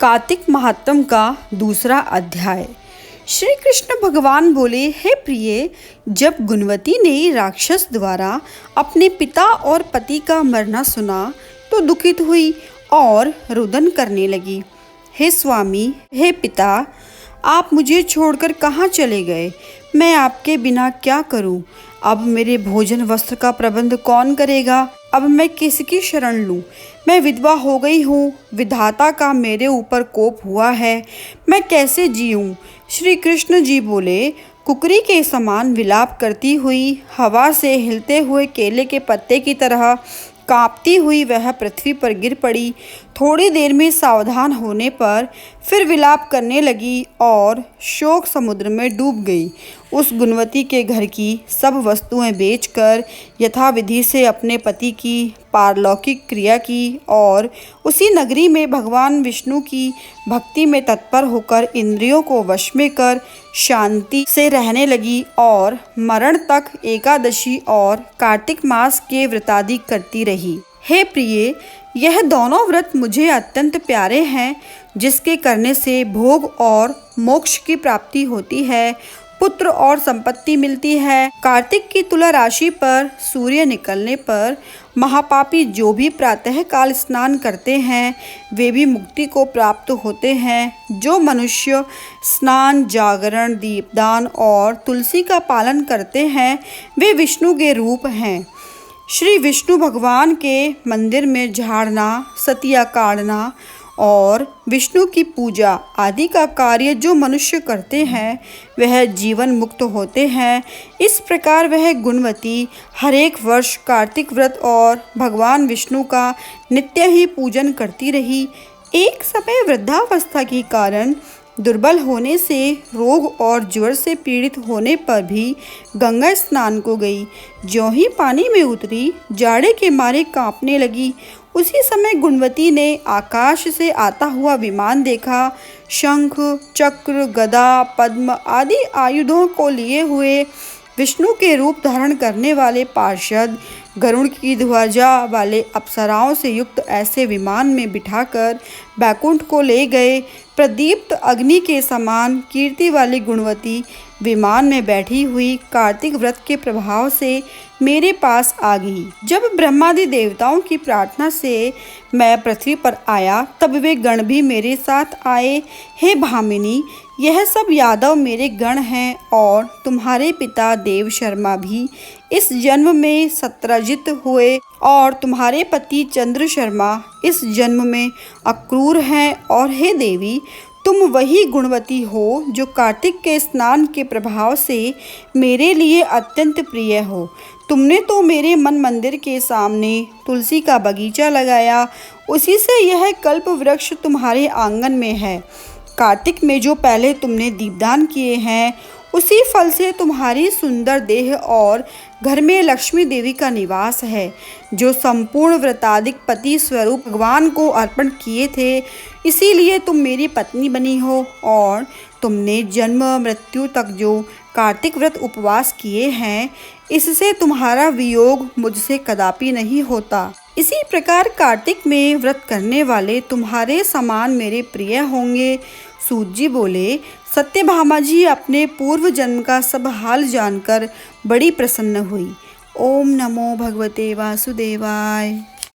कार्तिक महात्म का दूसरा अध्याय। श्री कृष्ण भगवान बोले, हे प्रिय, जब गुणवती ने राक्षस द्वारा अपने पिता और पति का मरना सुना तो दुखित हुई और रुदन करने लगी। हे स्वामी, हे पिता, आप मुझे छोड़कर कहाँ चले गए? मैं आपके बिना क्या करूं? अब मेरे भोजन वस्त्र का प्रबंध कौन करेगा? अब मैं किसकी शरण लूं? मैं विधवा हो गई हूँ। विधाता का मेरे ऊपर कोप हुआ है। मैं कैसे जीऊं? श्री कृष्ण जी बोले, कुकरी के समान विलाप करती हुई, हवा से हिलते हुए केले के पत्ते की तरह कांपती हुई वह पृथ्वी पर गिर पड़ी। थोड़ी देर में सावधान होने पर फिर विलाप करने लगी और शोक समुद्र में डूब गई। उस गुणवती के घर की सब वस्तुएं बेचकर यथाविधि से अपने पति की पारलौकिक क्रिया की और उसी नगरी में भगवान विष्णु की भक्ति में तत्पर होकर इंद्रियों को वश में कर शांति से रहने लगी और मरण तक एकादशी और कार्तिक मास के व्रतादि करती रही। हे प्रिय, यह दोनों व्रत मुझे अत्यंत प्यारे हैं, जिसके करने से भोग और मोक्ष की प्राप्ति होती है, पुत्र और संपत्ति मिलती है। कार्तिक की तुला राशि पर सूर्य निकलने पर महापापी जो भी प्रातः काल स्नान करते हैं वे भी मुक्ति को प्राप्त होते हैं। जो मनुष्य स्नान, जागरण, दीपदान और तुलसी का पालन करते हैं वे विष्णु के रूप हैं। श्री विष्णु भगवान के मंदिर में झाड़ना, सतिया काटना और विष्णु की पूजा आदि का कार्य जो मनुष्य करते हैं वह जीवन मुक्त होते हैं। इस प्रकार वह गुणवती हर एक वर्ष कार्तिक व्रत और भगवान विष्णु का नित्य ही पूजन करती रही। एक समय वृद्धावस्था के कारण दुर्बल होने से, रोग और ज्वर से पीड़ित होने पर भी गंगा स्नान को गई। ज्यों ही पानी में उतरी, जाड़े के मारे कांपने लगी। उसी समय गुणवती ने आकाश से आता हुआ विमान देखा। शंख, चक्र, गदा, पद्म आदि आयुधों को लिए हुए विष्णु के रूप धारण करने वाले पार्षद गरुड़ की ध्वजा वाले अप्सराओं से युक्त ऐसे विमान में बिठाकर बैकुंठ को ले गए। प्रदीप्त अग्नि के समान कीर्ति वाली गुणवती विमान में बैठी हुई कार्तिक व्रत के प्रभाव से मेरे पास आ गई। जब ब्रह्मादि देवताओं की प्रार्थना से मैं पृथ्वी पर आया तब वे गण भी मेरे साथ आए। हे भामिनी, यह सब यादव मेरे गण हैं और तुम्हारे पिता देव शर्मा भी इस जन्म में सत्रजित हुए और तुम्हारे पति चंद्र शर्मा इस जन्म में अक्रूर हैं। और हे देवी, तुम वही गुणवती हो जो कार्तिक के स्नान के प्रभाव से मेरे लिए अत्यंत प्रिय हो। तुमने तो मेरे मन मंदिर के सामने तुलसी का बगीचा लगाया, उसी से यह कल्प वृक्ष तुम्हारे आंगन में है। कार्तिक में जो पहले तुमने दीपदान किए हैं उसी फल से तुम्हारी सुंदर देह और घर में लक्ष्मी देवी का निवास है, जो संपूर्ण व्रतादिक पति स्वरूप भगवान को अर्पण किए थे। इसीलिए तुम मेरी पत्नी बनी हो और तुमने जन्म मृत्यु तक जो कार्तिक व्रत उपवास किए हैं इससे तुम्हारा वियोग मुझसे कदापि नहीं होता। इसी प्रकार कार्तिक में व्रत करने वाले तुम्हारे समान मेरे प्रिय होंगे। सूत जी बोले, सत्यभामा जी अपने पूर्व जन्म का सब हाल जानकर बड़ी प्रसन्न हुई। ओम नमो भगवते वासुदेवाय।